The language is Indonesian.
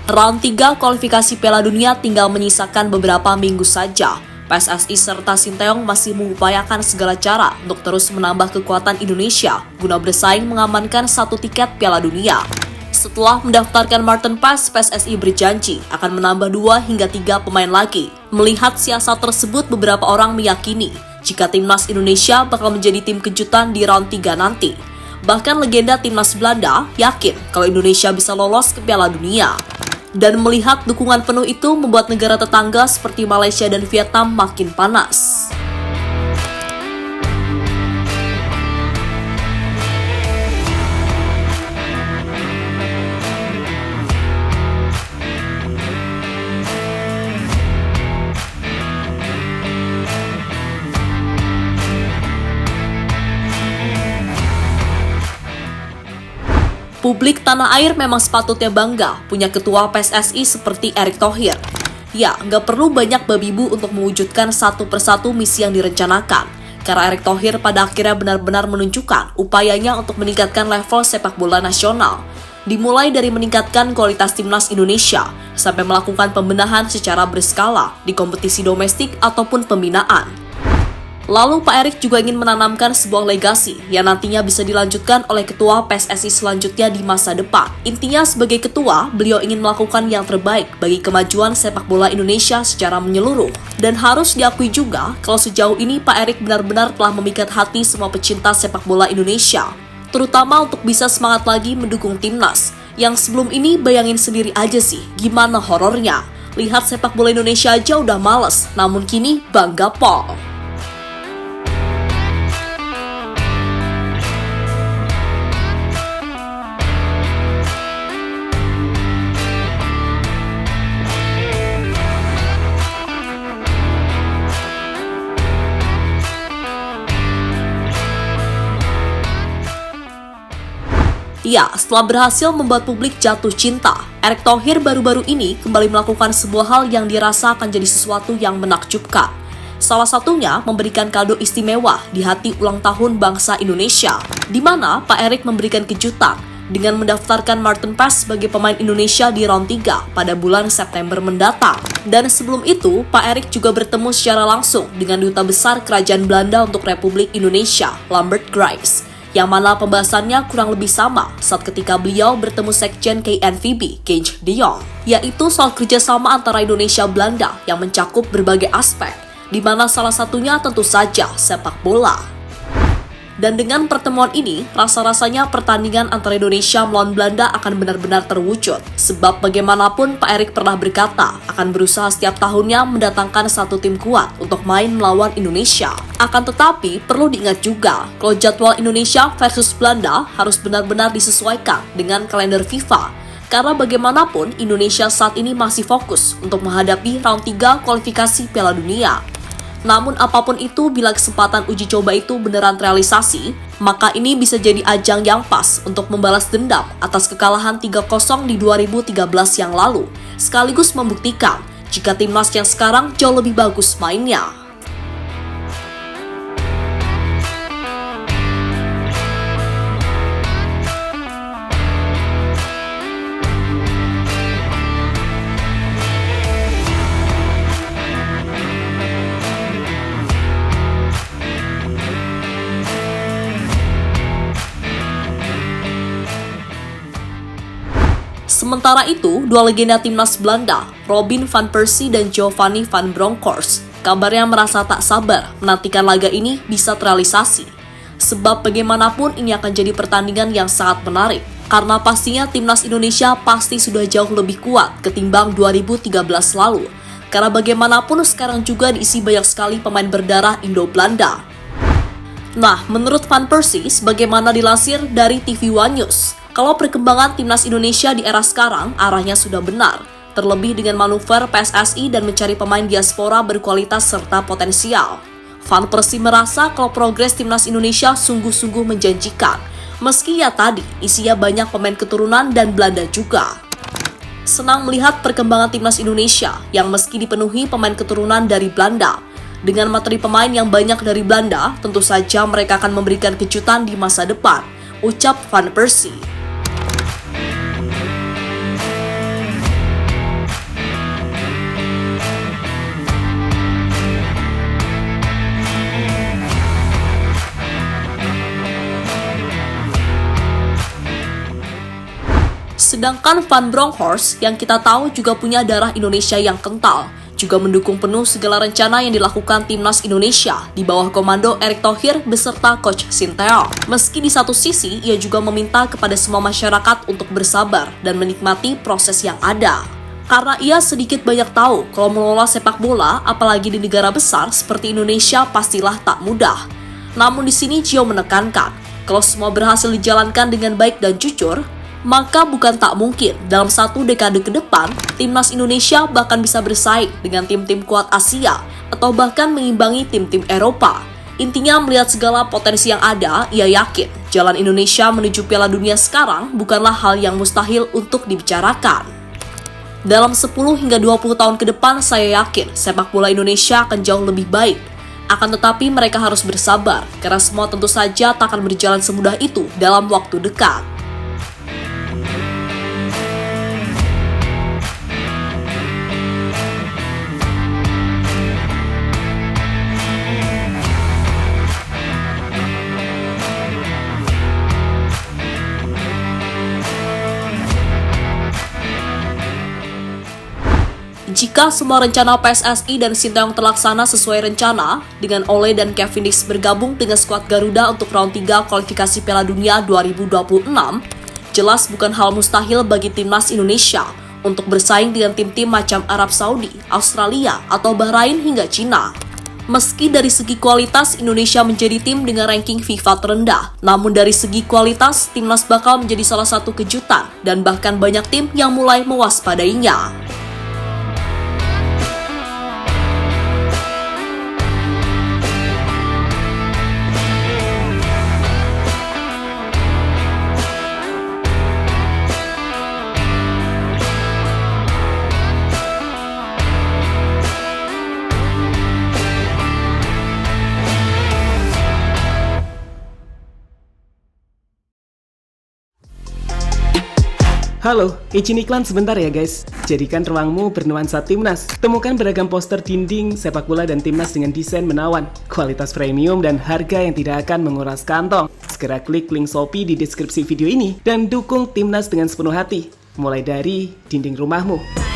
Round 3 kualifikasi Piala Dunia tinggal menyisakan beberapa minggu saja. PSSI serta Sinteyong masih mengupayakan segala cara untuk terus menambah kekuatan Indonesia guna bersaing mengamankan 1 tiket Piala Dunia. Setelah mendaftarkan Martin Paes, PSSI berjanji akan menambah 2 hingga 3 pemain lagi. Melihat siasat tersebut, beberapa orang meyakini jika timnas Indonesia bakal menjadi tim kejutan di round 3 nanti. Bahkan legenda timnas Belanda yakin kalau Indonesia bisa lolos ke Piala Dunia. Dan melihat dukungan penuh itu membuat negara tetangga seperti Malaysia dan Vietnam makin panas. Publik tanah air memang sepatutnya bangga punya ketua PSSI seperti Erick Thohir. Ya, nggak perlu banyak babi bu untuk mewujudkan satu persatu misi yang direncanakan. Karena Erick Thohir pada akhirnya benar-benar menunjukkan upayanya untuk meningkatkan level sepak bola nasional. Dimulai dari meningkatkan kualitas timnas Indonesia, sampai melakukan pembenahan secara berskala di kompetisi domestik ataupun pembinaan. Lalu Pak Erick juga ingin menanamkan sebuah legasi yang nantinya bisa dilanjutkan oleh ketua PSSI selanjutnya di masa depan. Intinya sebagai ketua, beliau ingin melakukan yang terbaik bagi kemajuan sepak bola Indonesia secara menyeluruh. Dan harus diakui juga kalau sejauh ini Pak Erick benar-benar telah memikat hati semua pecinta sepak bola Indonesia. Terutama untuk bisa semangat lagi mendukung timnas. Yang sebelum ini bayangin sendiri aja sih gimana horornya. Lihat sepak bola Indonesia aja udah males, namun kini bangga pol. Ya, setelah berhasil membuat publik jatuh cinta, Erick Thohir baru-baru ini kembali melakukan sebuah hal yang dirasa akan jadi sesuatu yang menakjubkan. Salah satunya memberikan kado istimewa di hati ulang tahun bangsa Indonesia, di mana Pak Erick memberikan kejutan dengan mendaftarkan Martin Paes sebagai pemain Indonesia di round 3 pada bulan September mendatang. Dan sebelum itu, Pak Erick juga bertemu secara langsung dengan Duta Besar Kerajaan Belanda untuk Republik Indonesia, Lambert Grijs. Yang mana pembahasannya kurang lebih sama saat ketika beliau bertemu Sekjen KNVB, Kees de Jong, yaitu soal kerjasama antara Indonesia-Belanda yang mencakup berbagai aspek, di mana salah satunya tentu saja sepak bola. Dan dengan pertemuan ini, rasa-rasanya pertandingan antara Indonesia melawan Belanda akan benar-benar terwujud. Sebab bagaimanapun Pak Erick pernah berkata akan berusaha setiap tahunnya mendatangkan satu tim kuat untuk main melawan Indonesia. Akan tetapi, perlu diingat juga kalau jadwal Indonesia versus Belanda harus benar-benar disesuaikan dengan kalender FIFA. Karena bagaimanapun Indonesia saat ini masih fokus untuk menghadapi round 3 kualifikasi Piala Dunia. Namun apapun itu, bila kesempatan uji coba itu beneran terrealisasi, maka ini bisa jadi ajang yang pas untuk membalas dendam atas kekalahan 3-0 di 2013 yang lalu, sekaligus membuktikan jika timnas yang sekarang jauh lebih bagus mainnya. Sementara itu, dua legenda timnas Belanda, Robin van Persie dan Giovanni van Bronckhorst, kabarnya merasa tak sabar menantikan laga ini bisa terrealisasi. Sebab bagaimanapun ini akan jadi pertandingan yang sangat menarik, karena pastinya timnas Indonesia pasti sudah jauh lebih kuat ketimbang 2013 lalu. Karena bagaimanapun sekarang juga diisi banyak sekali pemain berdarah Indo-Belanda. Nah, menurut Van Persie, sebagaimana dilansir dari TV One News, kalau perkembangan timnas Indonesia di era sekarang arahnya sudah benar, terlebih dengan manuver PSSI dan mencari pemain diaspora berkualitas serta potensial. Van Persie merasa kalau progres timnas Indonesia sungguh-sungguh menjanjikan, meski ya tadi isinya banyak pemain keturunan dan Belanda juga. Senang melihat perkembangan timnas Indonesia yang meski dipenuhi pemain keturunan dari Belanda. Dengan materi pemain yang banyak dari Belanda, tentu saja mereka akan memberikan kejutan di masa depan, ucap Van Persie. Sedangkan Van Bronckhorst yang kita tahu juga punya darah Indonesia yang kental, juga mendukung penuh segala rencana yang dilakukan timnas Indonesia di bawah komando Erick Thohir beserta Coach Sinteyong. Meski di satu sisi, ia juga meminta kepada semua masyarakat untuk bersabar dan menikmati proses yang ada. Karena ia sedikit banyak tahu kalau mengelola sepak bola, apalagi di negara besar seperti Indonesia, pastilah tak mudah. Namun di sini Gio menekankan, kalau semua berhasil dijalankan dengan baik dan jujur, maka bukan tak mungkin dalam 1 dekade ke depan, timnas Indonesia bahkan bisa bersaing dengan tim-tim kuat Asia atau bahkan mengimbangi tim-tim Eropa. Intinya melihat segala potensi yang ada, ia yakin jalan Indonesia menuju Piala Dunia sekarang bukanlah hal yang mustahil untuk dibicarakan. Dalam 10 hingga 20 tahun ke depan, saya yakin sepak bola Indonesia akan jauh lebih baik. Akan tetapi mereka harus bersabar, karena semua tentu saja tak akan berjalan semudah itu dalam waktu dekat. Jika semua rencana PSSI dan Sinteyong terlaksana sesuai rencana, dengan Ole dan Kevin Dix bergabung dengan skuad Garuda untuk round 3 kualifikasi Piala Dunia 2026, jelas bukan hal mustahil bagi timnas Indonesia untuk bersaing dengan tim-tim macam Arab Saudi, Australia, atau Bahrain hingga Cina. Meski dari segi kualitas Indonesia menjadi tim dengan ranking FIFA terendah, namun dari segi kualitas timnas bakal menjadi salah satu kejutan dan bahkan banyak tim yang mulai mewaspadainya. Halo, izin iklan sebentar ya guys. Jadikan ruangmu bernuansa timnas. Temukan beragam poster dinding, sepak bola dan timnas dengan desain menawan, kualitas premium dan harga yang tidak akan menguras kantong. Segera klik link Shopee di deskripsi video ini dan dukung timnas dengan sepenuh hati. Mulai dari dinding rumahmu.